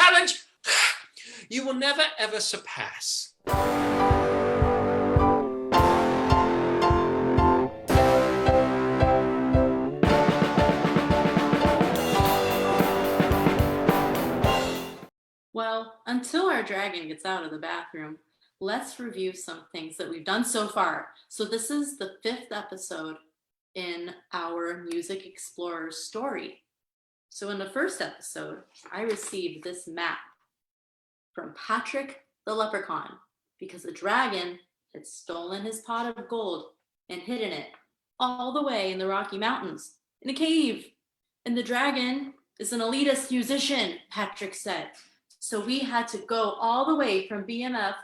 challenge you will never ever surpass. Well, until our dragon gets out of the bathroom, let's review some things that we've done so far. So this is the 5th episode in our Music Explorers story. So in the first episode, I received this map from Patrick the Leprechaun because the dragon had stolen his pot of gold and hidden it all the way in the Rocky Mountains in a cave. And the dragon is an elitist musician, Patrick said. So we had to go all the way from BMF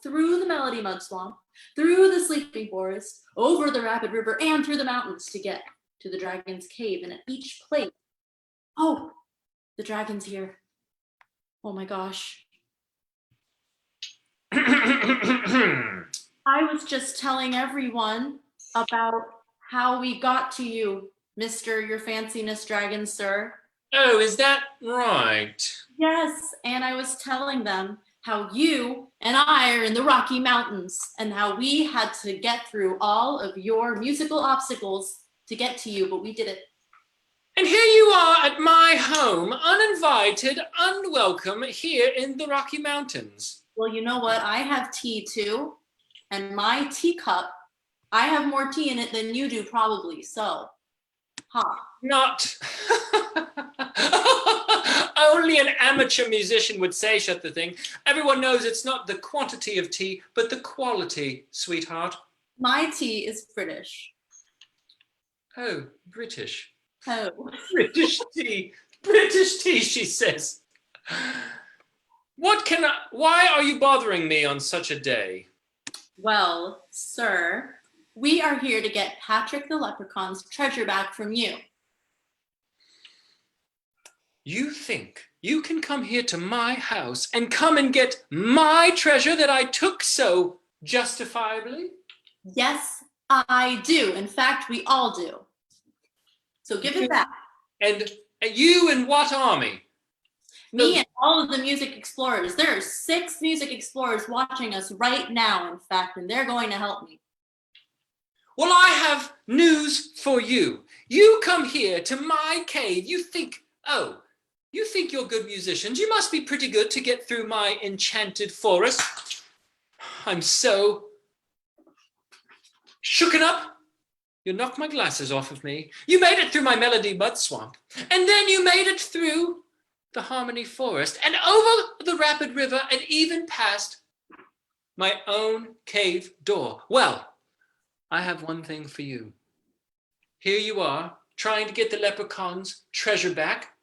through the Melody Mud Swamp, through the Sleeping Forest, over the Rapid River, and through the mountains to get to the dragon's cave. And at each place, oh, the dragon's here. Oh my gosh. I was just telling everyone about how we got to you, Mr. Your Fanciness Dragon, sir. Oh, is that right? Yes, and I was telling them how you and I are in the Rocky Mountains and how we had to get through all of your musical obstacles to get to you, but we did it. And here you are at my home, uninvited, unwelcome, here in the Rocky Mountains. Well, you know what? I have tea too, and my teacup, I have more tea in it than you do probably, so, Not. Only an amateur musician would say such a thing. Everyone knows it's not the quantity of tea, but the quality, sweetheart. My tea is British. Oh, British. Oh. British tea. British tea, she says. Why are you bothering me on such a day? Well, sir, we are here to get Patrick the Leprechaun's treasure back from you. You think you can come here to my house and come and get my treasure that I took so justifiably? Yes, I do. In fact, we all do. So give it back. And you and what army? Me and all of the music explorers. There are 6 music explorers watching us right now, in fact, and they're going to help me. Well, I have news for you. You come here to my cave. You think you're good musicians. You must be pretty good to get through my enchanted forest. I'm so shooken up. You knocked my glasses off of me. You made it through my Melody Mud Swamp. And then you made it through the Harmony Forest and over the Rapid River and even past my own cave door. Well, I have one thing for you. Here you are, trying to get the leprechaun's treasure back.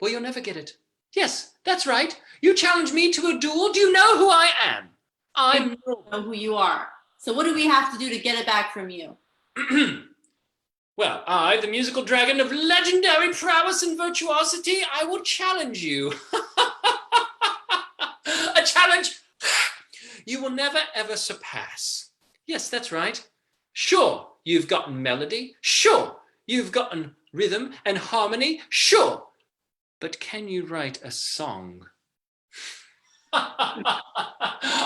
Well, you'll never get it. Yes, that's right. You challenged me to a duel. Do you know who I am? I don't know who you are. So what do we have to do to get it back from you? Well, I, the musical dragon of legendary prowess and virtuosity, I will challenge you. A challenge you will never ever surpass. Yes, that's right. Sure, you've gotten melody. Sure, you've gotten rhythm and harmony. Sure, but can you write a song?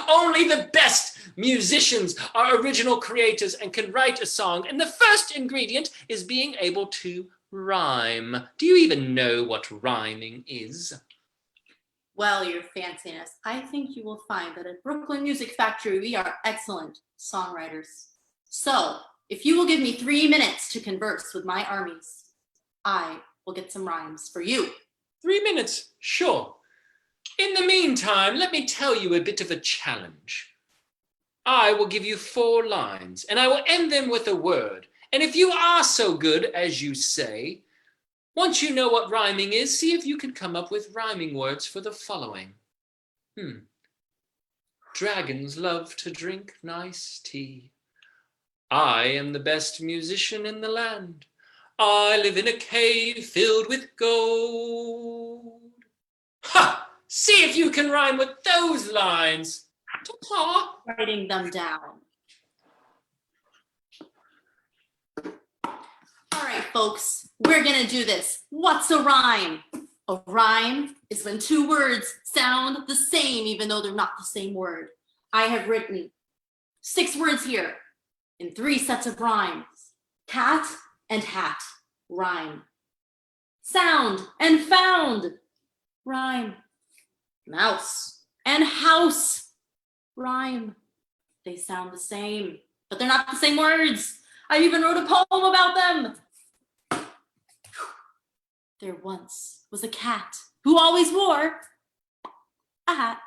Only the best musicians are original creators and can write a song. And the first ingredient is being able to rhyme. Do you even know what rhyming is? Well, Your Fanciness, I think you will find that at Brooklyn Music Factory, we are excellent songwriters. So, if you will give me 3 minutes to converse with my armies, I will get some rhymes for you. 3 minutes, sure. In the meantime, let me tell you a bit of a challenge. I will give you 4 lines, and I will end them with a word. And if you are so good as you say, once you know what rhyming is, see if you can come up with rhyming words for the following. Dragons love to drink nice tea. I am the best musician in the land. I live in a cave filled with gold. Ha! See if you can rhyme with those lines. Ta-ta. Writing them down. All right, folks, we're gonna do this. What's a rhyme? A rhyme is when two words sound the same, even though they're not the same word. I have written 6 words here in 3 sets of rhymes. Cat and hat, rhyme. Sound and found, rhyme. Mouse and house, rhyme. They sound the same, but they're not the same words. I even wrote a poem about them. There once was a cat who always wore a hat.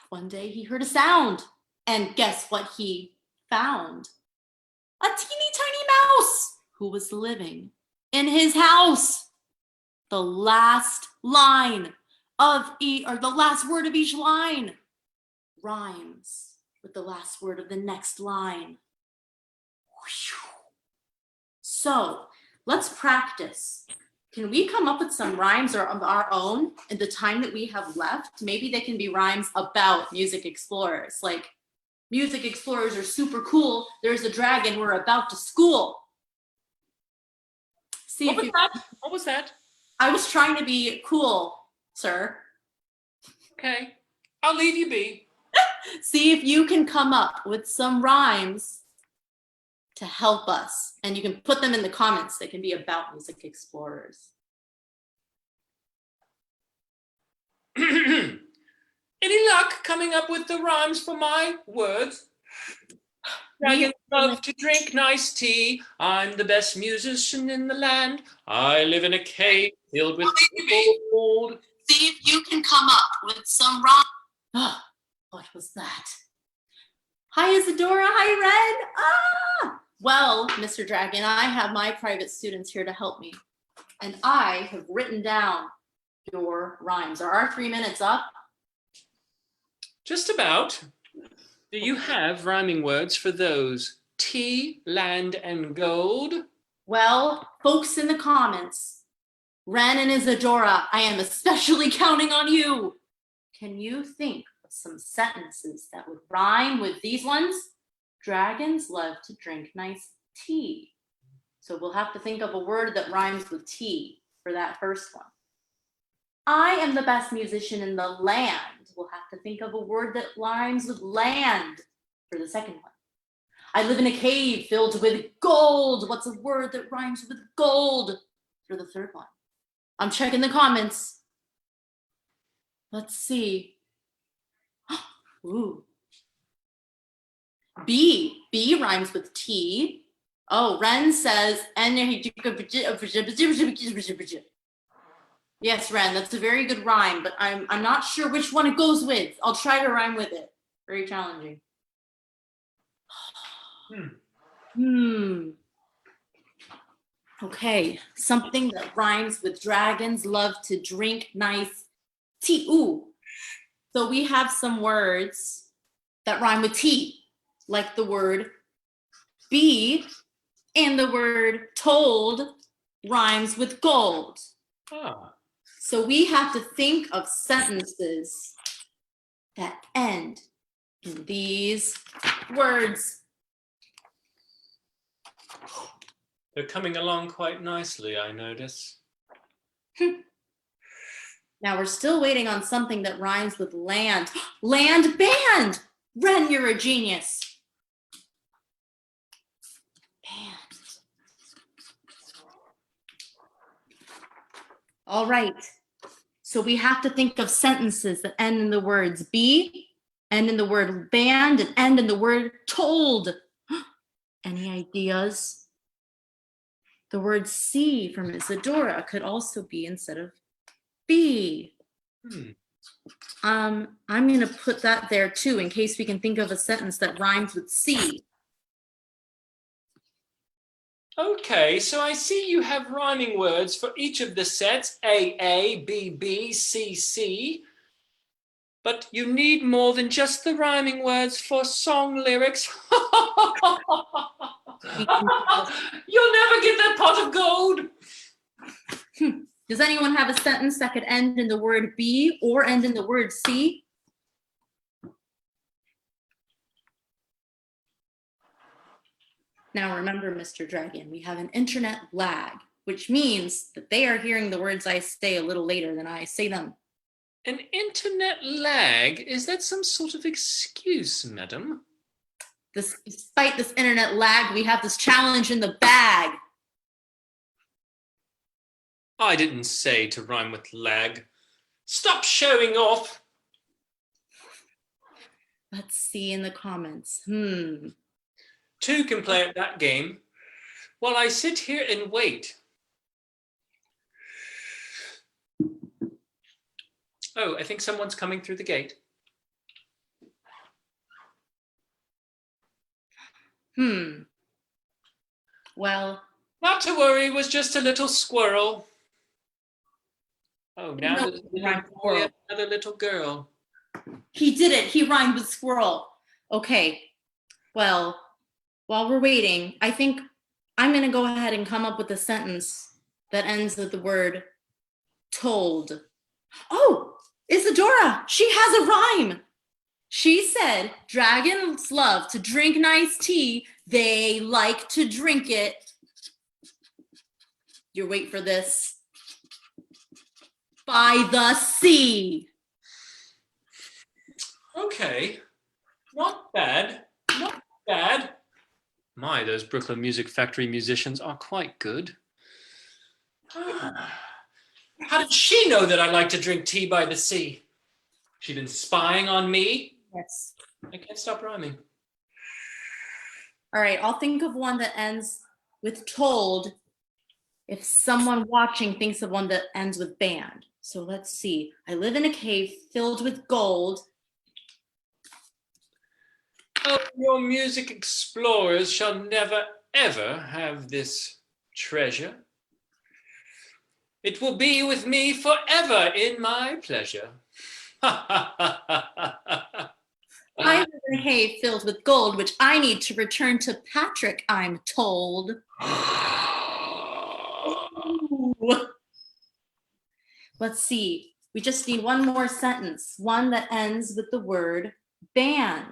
One day he heard a sound, and guess what he found? A teeny tiny mouse who was living in his house. The last line of the last word of each line rhymes with the last word of the next line. So let's practice. Can we come up with some rhymes of our own in the time that we have left? Maybe they can be rhymes about music explorers. Like, music explorers are super cool. There's a dragon we're about to school. See What was that? What was that? I was trying to be cool, sir. Okay, I'll leave you be. See if you can come up with some rhymes to help us. And you can put them in the comments. They can be about music explorers. Any luck coming up with the rhymes for my words? Dragons love to drink nice tea. I'm the best musician in the land. I live in a cave filled with gold. See if you can come up with some rhymes. Oh, what was that? Hi, Isadora. Hi, Ren. Ah! Well, Mr. Dragon, I have my private students here to help me. And I have written down your rhymes. Are our 3 minutes up? Just about. Do you have rhyming words for those? Tea, land, and gold? Well, folks in the comments, Ren and Isadora, I am especially counting on you. Can you think of some sentences that would rhyme with these ones? Dragons love to drink nice tea. So we'll have to think of a word that rhymes with tea for that first one. I am the best musician in the land. We'll have to think of a word that rhymes with land for the second one. I live in a cave filled with gold. What's a word that rhymes with gold for the third one? I'm checking the comments. Let's see. Ooh. B. B rhymes with T. Oh, Ren says, yes, Ren, that's a very good rhyme, but I'm not sure which one it goes with. I'll try to rhyme with it. Very challenging. Okay, something that rhymes with dragons love to drink nice tea. Ooh. So we have some words that rhyme with tea, like the word bee, and the word told rhymes with gold. Ah. So we have to think of sentences that end in these words. They're coming along quite nicely, I notice. Now we're still waiting on something that rhymes with land. Land band! Ren, you're a genius. Band. All right. So we have to think of sentences that end in the words be, end in the word band, and end in the word told. Any ideas? The word see from Isadora could also be instead of be. I'm going to put that there too in case we can think of a sentence that rhymes with see. Okay, so I see you have rhyming words for each of the sets, A, B, B, C, C. But you need more than just the rhyming words for song lyrics. You'll never get that pot of gold. Does anyone have a sentence that could end in the word be or end in the word see? Now remember, Mr. Dragon, we have an internet lag. which means that they are hearing the words I say a little later than I say them. An internet lag? Is that some sort of excuse, madam? Despite this internet lag, we have this challenge in the bag. I didn't say to rhyme with lag. Stop showing off. Let's see in the comments. Two can play at that game while I sit here and wait. Oh, I think someone's coming through the gate. Well, not to worry, it was just a little squirrel. Oh, now there's another little girl. He did it. He rhymed with squirrel. Okay. Well, while we're waiting, I think I'm going to go ahead and come up with a sentence that ends with the word told. Oh, Isadora, she has a rhyme. She said, dragons love to drink nice tea. They like to drink it. You wait for this. By the sea. Okay, not bad, not bad. My, those Brooklyn Music Factory musicians are quite good. How did she know that I like to drink tea by the sea? She's been spying on me? Yes. I can't stop rhyming. All right, I'll think of one that ends with told if someone watching thinks of one that ends with band. So let's see. I live in a cave filled with gold. Oh, your music explorers shall never, ever have this treasure. It will be with me forever in my pleasure. I live in a cave filled with gold, which I need to return to Patrick, I'm told. Let's see. We just need one more sentence. One that ends with the word band.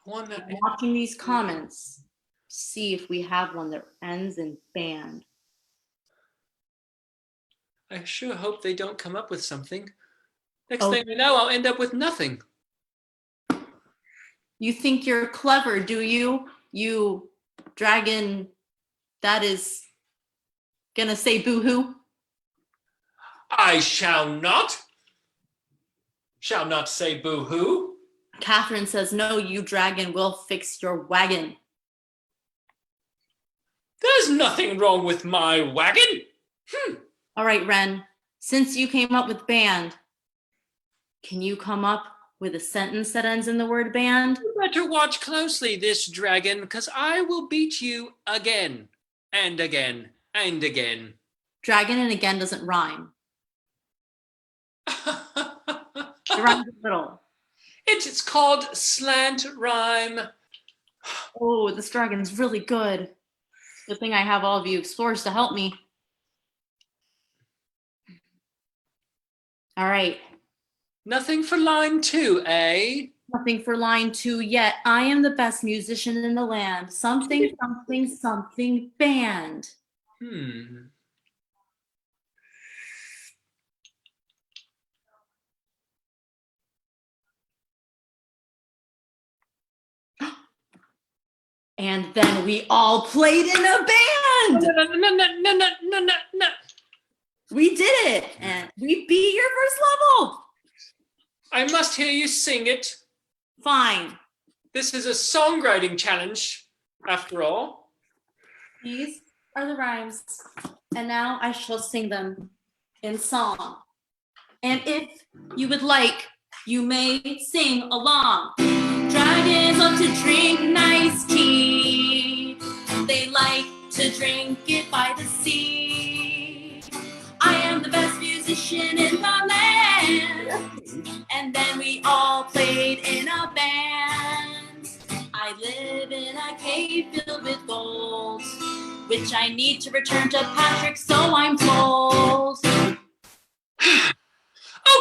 Watching these comments, see if we have one that ends in band. I sure hope they don't come up with something. Next thing I know, I'll end up with nothing. You think you're clever, do you? You dragon that is gonna say boo-hoo? I shall not say boo-hoo. Catherine says, no, you dragon will fix your wagon. There's nothing wrong with my wagon. All right, Ren, since you came up with band, can you come up with a sentence that ends in the word band? You better watch closely, this dragon, because I will beat you again and again and again. Dragon and again doesn't rhyme. It rhymes a little. It's called slant rhyme. Oh, this dragon's really good. Good thing I have all of you explorers to help me. All right. Nothing for line 2, eh? Nothing for line 2 yet. I am the best musician in the land. Something, something, something band. And then we all played in a band. No. We did it, and we beat your first level. I must hear you sing it. Fine. This is a songwriting challenge, after all. These are the rhymes, and now I shall sing them in song. And if you would like, you may sing along. Dragons love to drink nice tea. They like to drink it by the sea. I am the best musician in the land. And then we all played in a band. I live in a cave filled with gold, which I need to return to Patrick, so I'm told.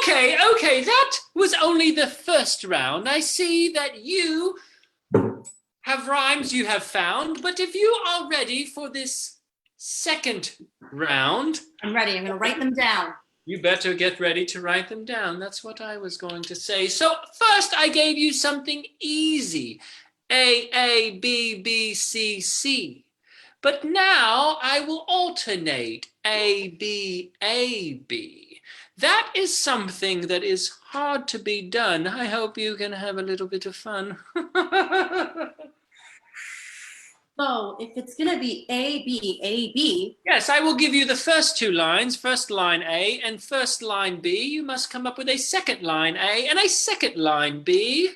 Okay, that was only the first round. I see that you have rhymes you have found, but if you are ready for this second round. I'm ready. I'm going to write them down. You better get ready to write them down. That's what I was going to say. So first I gave you something easy. A, B, B, C, C. But now I will alternate A, B, A, B. That is something that is hard to be done. I hope you can have a little bit of fun. So if it's going to be A, B, A, B. Yes, I will give you the first two lines, first line A and first line B. You must come up with a second line A and a second line B.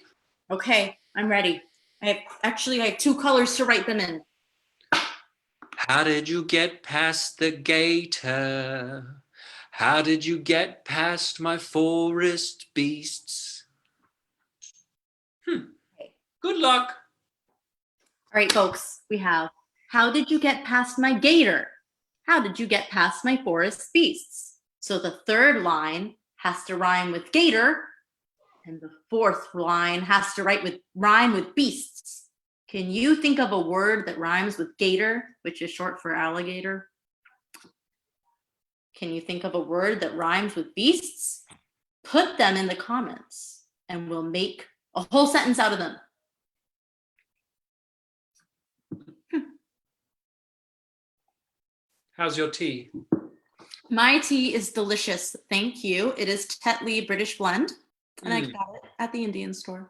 Okay, I'm ready. I have two colors to write them in. How did you get past the gator? How did you get past my forest beasts? Good luck. All right, folks, we have, how did you get past my gator? How did you get past my forest beasts? So the third line has to rhyme with gator, and the fourth line has to rhyme with beasts. Can you think of a word that rhymes with gator, which is short for alligator? Can you think of a word that rhymes with beasts? Put them in the comments, and we'll make a whole sentence out of them. How's your tea? My tea is delicious, thank you. It is Tetley British Blend, and I got it at the Indian store.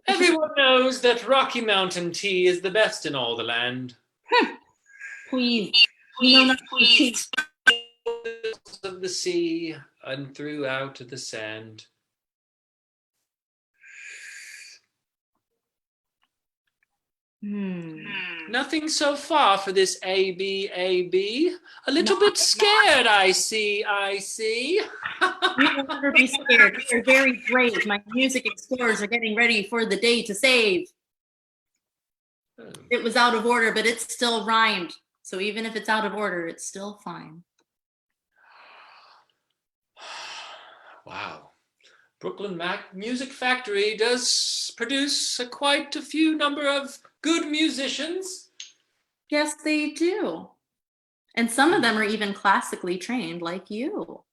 Everyone knows that Rocky Mountain tea is the best in all the land. Please, we know not to tea. Of the sea and throughout the sand. Nothing so far for this A, B, A, B. A little bit scared, I see. We will never be scared. We are very brave. My music explorers are getting ready for the day to save. It was out of order, but it's still rhymed. So even if it's out of order, it's still fine. Wow. Brooklyn Music Factory does produce quite a few number of good musicians. Yes, they do. And some of them are even classically trained like you.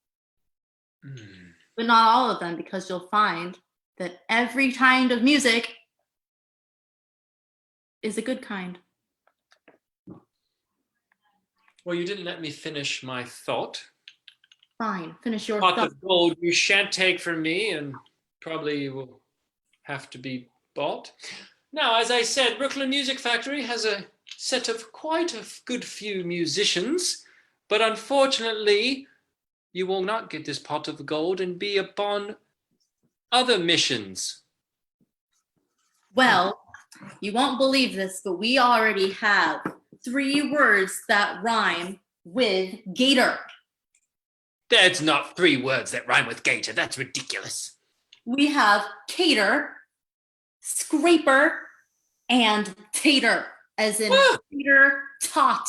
But not all of them, because you'll find that every kind of music is a good kind. Well, you didn't let me finish my thought. Fine, finish your Pot thought. of gold you shan't take from me and probably will have to be bought. Now, as I said, Brooklyn Music Factory has a set of quite a good few musicians, but unfortunately, you will not get this pot of gold and be upon other missions. Well, you won't believe this, but we already have 3 words that rhyme with gator. That's not 3 words that rhyme with gator. That's ridiculous. We have cater, scraper, and tater, as in tater tot.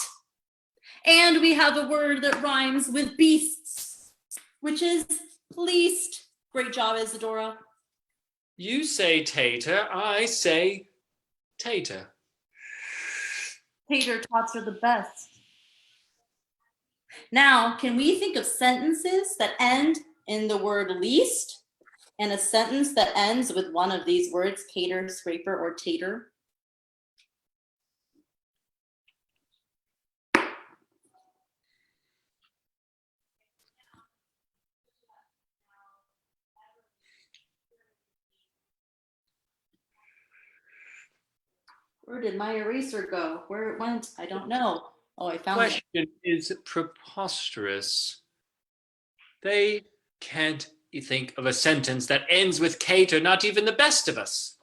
And we have a word that rhymes with beasts, which is least. Great job, Isadora. You say tater, I say tater. Tater tots are the best. Now, can we think of sentences that end in the word least and a sentence that ends with one of these words, cater, scraper, or tater? Where did my eraser go? Where it went, I don't know. Oh, I found it. The question is preposterous. They can't think of a sentence that ends with cater, not even the best of us.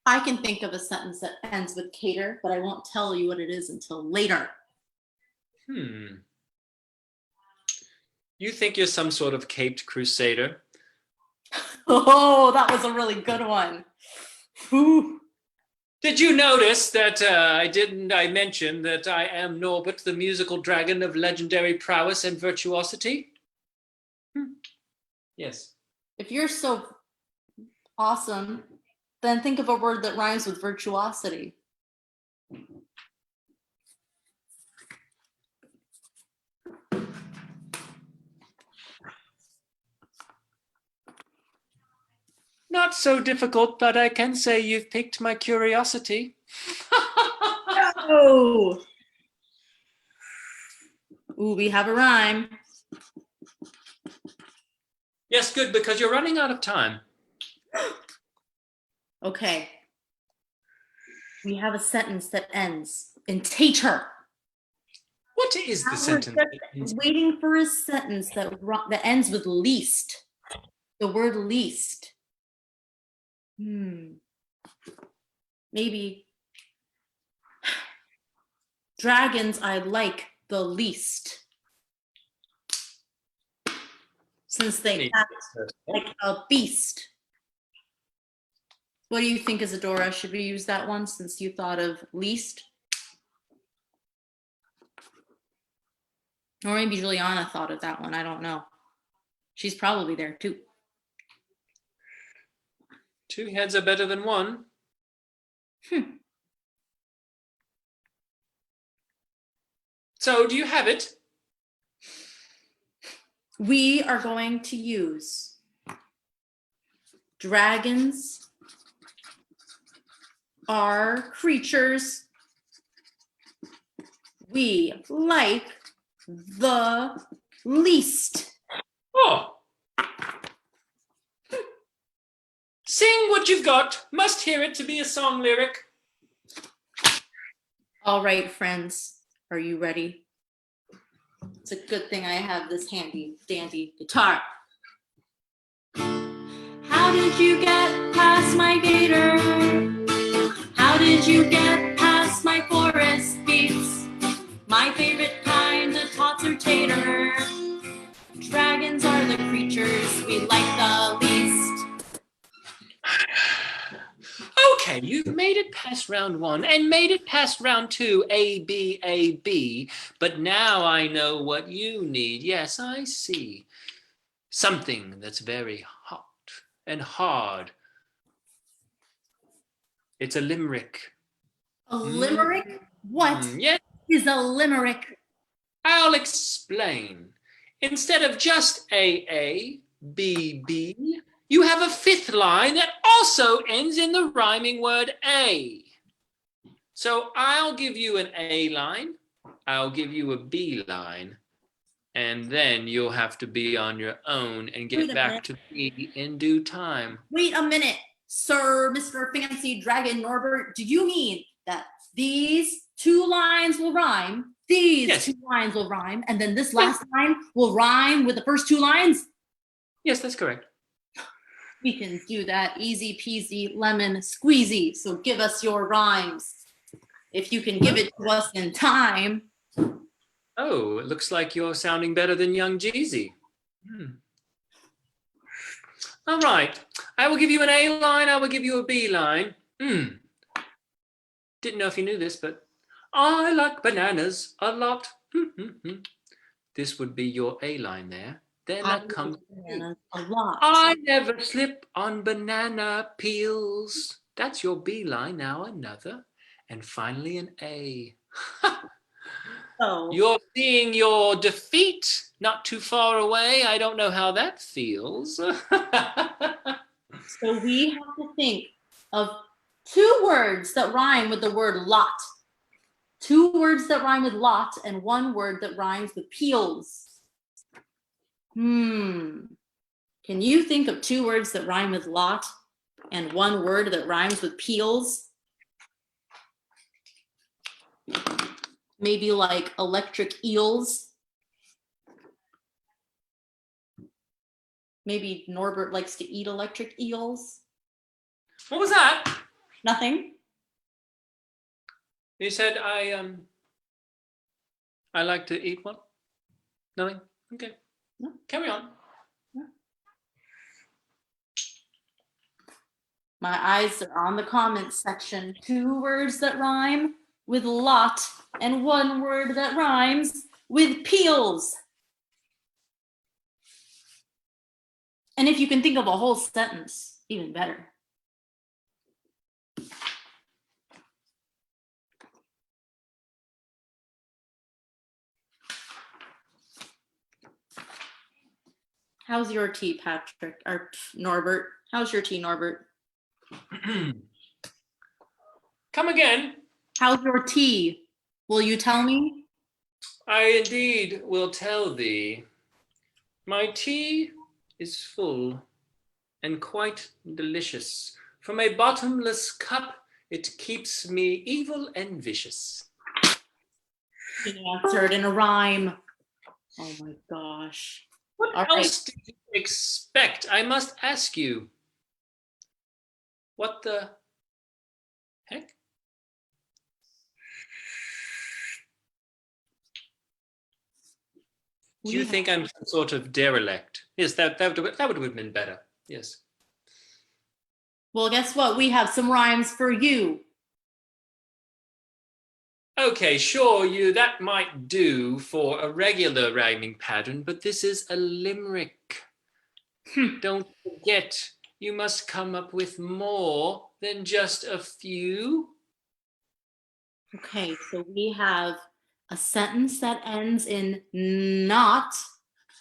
I can think of a sentence that ends with cater, but I won't tell you what it is until later. You think you're some sort of caped crusader? Oh, that was a really good one. Whew. Did you notice that I mentioned that I am Norbert, the musical dragon of legendary prowess and virtuosity? Yes. If you're so awesome, then think of a word that rhymes with virtuosity. not so difficult, but I can say you've piqued my curiosity. Oh. Ooh, we have a rhyme. Yes, good, because you're running out of time. Okay. We have a sentence that ends in tater. What is the Now sentence? we're just waiting for a sentence that ends with least. The word least. Maybe dragons I like the least. Since they act like a beast. What do you think, Isadora? Should we use that one since you thought of least? Or maybe Juliana thought of that one. I don't know. She's probably there too. Two heads are better than one. So, do you have it? We are going to use dragons are creatures we like the least. Oh. Sing what you've got. Must hear it to be a song lyric. All right, friends, are you ready? It's a good thing I have this handy dandy guitar. How did you get past my gator? How did you get past my forest beets? My favorite kind of tots or tater. Dragons are the creatures we like the least. Okay, you've made it past round one and made it past round two, A, B, A, B. But now I know what you need. Yes, I see. Something that's very hot and hard. It's a limerick. A limerick? What Yes, is a limerick? I'll explain. Instead of just A, B, B, you have a fifth line that also ends in the rhyming word A. So I'll give you an A line, I'll give you a B line, and then you'll have to be on your own and get back to B in due time. Wait a minute, Sir Mr. Fancy Dragon Norbert. Do you mean that these two lines will rhyme? These two lines will rhyme, and then this last line will rhyme with the first two lines? Yes, that's correct. We can do that easy peasy lemon squeezy. So give us your rhymes. If you can give it to us in time. Oh, it looks like you're sounding better than young Jeezy. All right, I will give you an A line, I will give you a B line. Didn't know if you knew this, but I like bananas a lot. This would be your A line there. Then that comes bananas a lot. I never slip on banana peels. That's your B line. Now another. And finally an A. So You're seeing your defeat not too far away. I don't know how that feels. So we have to think of two words that rhyme with the word lot. Two words that rhyme with lot and one word that rhymes with peels. Can you think of two words that rhyme with lot and one word that rhymes with peels? Maybe like electric eels. Maybe Norbert likes to eat electric eels. What was that? Nothing. You said I like to eat what? Nothing? Okay. No. Carry on. My eyes are on the comments section. Two words that rhyme with lot and one word that rhymes with peels. And if you can think of a whole sentence, even better. How's your tea, Patrick? Or Norbert? How's your tea, Norbert? Come again. How's your tea? Will you tell me? I indeed will tell thee. My tea is full and quite delicious. From a bottomless cup, it keeps me evil and vicious. He answered in a rhyme. Oh my gosh. What else did you expect? I must ask you. What the heck? Do you think I'm some sort of derelict? Yes, that would have been better. Yes. Well, guess what? We have some rhymes for you. Okay, sure, that might do for a regular rhyming pattern, but this is a limerick. Don't forget, you must come up with more than just a few. Okay, so we have a sentence that ends in not,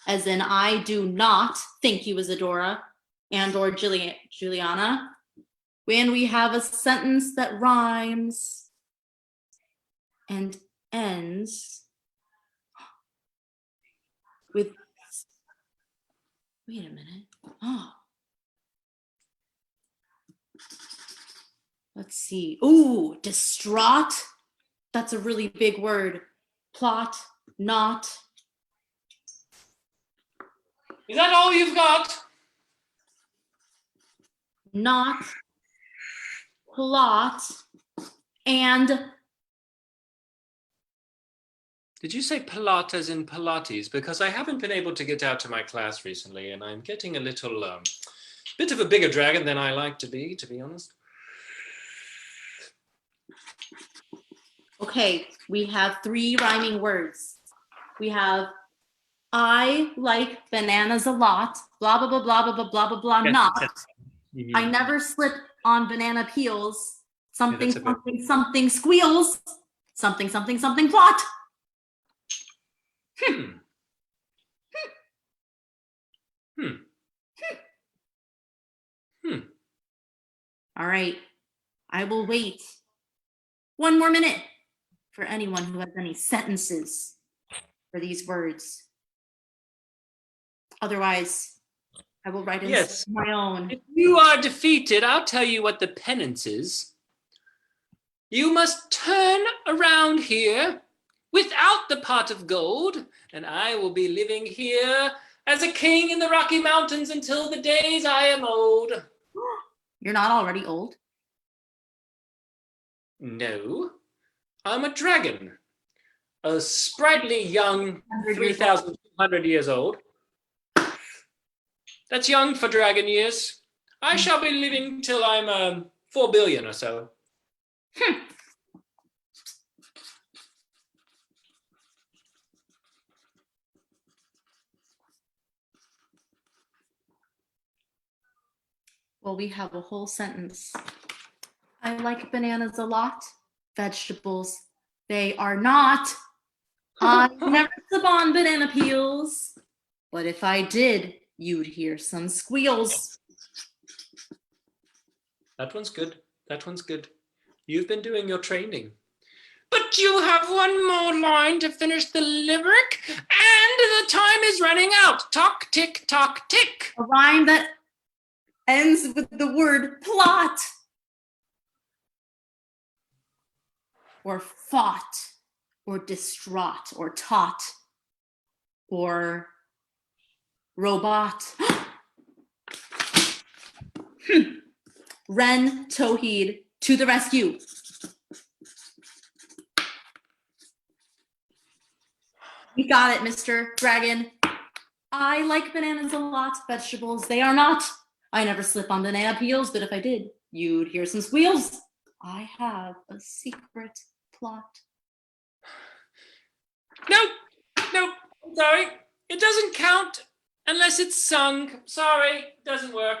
as in I do not think you, Isadora and or Juliana. And we have a sentence that rhymes and ends with, wait a minute. Oh. Let's see. Ooh, distraught. That's a really big word. Plot, not. Is that all you've got? Not, plot, and. Did you say Pilates as in Pilates? Because I haven't been able to get out to my class recently, and I'm getting a little bit of a bigger dragon than I like to be honest. Okay, we have 3 rhyming words. We have I like bananas a lot, blah, blah, blah, blah, blah, blah, blah, blah, blah, Yes, not. yes. I never slip on banana peels. Something, Yeah, something, something squeals. Something, something, something plot. All right, I will wait 1 more minute for anyone who has any sentences for these words. Otherwise, I will write in my own. If you are defeated, I'll tell you what the penance is. You must turn around here without the pot of gold, and I will be living here as a king in the Rocky Mountains until the days I am old. You're not already old? No, I'm a dragon. A sprightly young 3,200 years old. That's young for dragon years. I shall be living till I'm 4 billion or so. Well, we have a whole sentence. I like bananas a lot. Vegetables, they are not. I never slip on banana peels. But if I did, you'd hear some squeals. That one's good. That one's good. You've been doing your training. But you have one more line to finish the limerick, and the time is running out. Tock, tick, tock, tick. A rhyme that ends with the word plot. Or fought, or distraught, or taught, or robot. Ren Towheed to the rescue. You got it, Mr. Dragon. I like bananas a lot. Vegetables, they are not. I never slip on banana peels, but if I did, you'd hear some squeals. I have a secret plot. Nope, I'm sorry. It doesn't count unless it's sung. Sorry, doesn't work.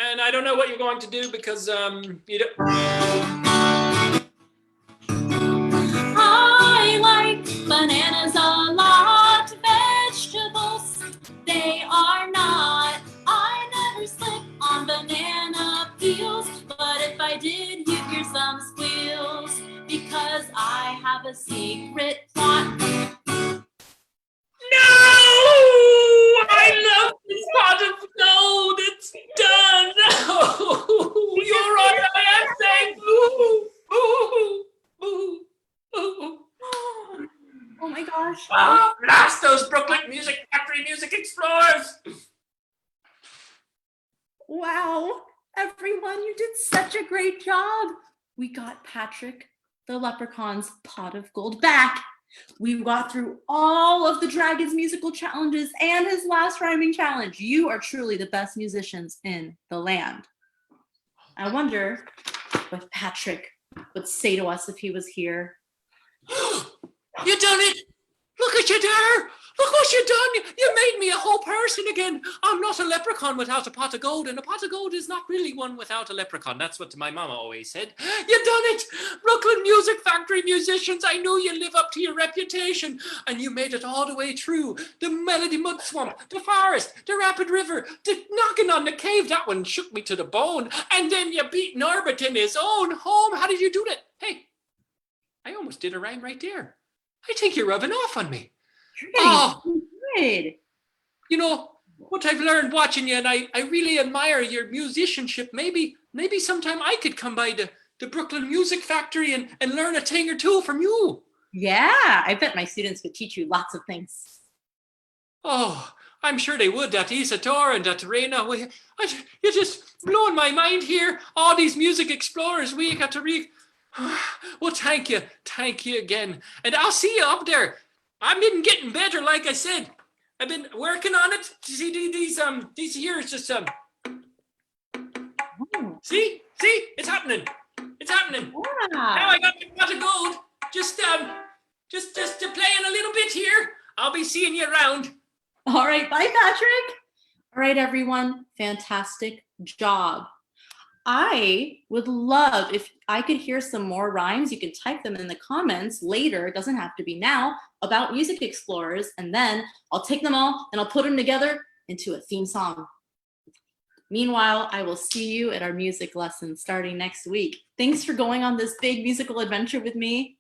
And I don't know what you're going to do because you don't. I like bananas a lot. Vegetables, secret plot. No! I love this pot of gold. It's done. No! You're right. I am saying boo. Boo. Boo. Boo. Oh my gosh. Ah, blast those Brooklyn Music Factory Music Explorers. Wow. Everyone, you did such a great job. We got Patrick the Leprechaun's pot of gold back. We got through all of the Dragon's musical challenges and his last rhyming challenge. You are truly the best musicians in the land. I wonder what Patrick would say to us if he was here. You done it. Look at you there. Look what you done. You made me a whole person again. I'm not a leprechaun without a pot of gold, and a pot of gold is not really one without a leprechaun. That's what my mama always said. You done it. Brooklyn Music Factory musicians, I knew you live up to your reputation, and you made it all the way through. The Melody Mud Swamp, the forest, the Rapid River, the knocking on the cave. That one shook me to the bone. And then you beat Norbert in his own home. How did you do that? Hey, I almost did a rhyme right there. I think you're rubbing off on me. Oh, good. You know, what I've learned watching you, and I really admire your musicianship. Maybe sometime I could come by the Brooklyn Music Factory and learn a thing or two from you. Yeah, I bet my students could teach you lots of things. Oh, I'm sure they would. That Isadora and that Reina. You're just blowing my mind here. All these music explorers we got to read. Well, thank you again, and I'll see you up there. I've been getting better, like I said. I've been working on it. See these here is just See, it's happening. It's happening. Yeah. Now I got the pot of gold. Just playing a little bit here. I'll be seeing you around. All right, bye, Patrick. All right, everyone, fantastic job. I would love if I could hear some more rhymes. You can type them in the comments later. It doesn't have to be now, about Music Explorers. And then I'll take them all and I'll put them together into a theme song. Meanwhile, I will see you at our music lesson starting next week. Thanks for going on this big musical adventure with me.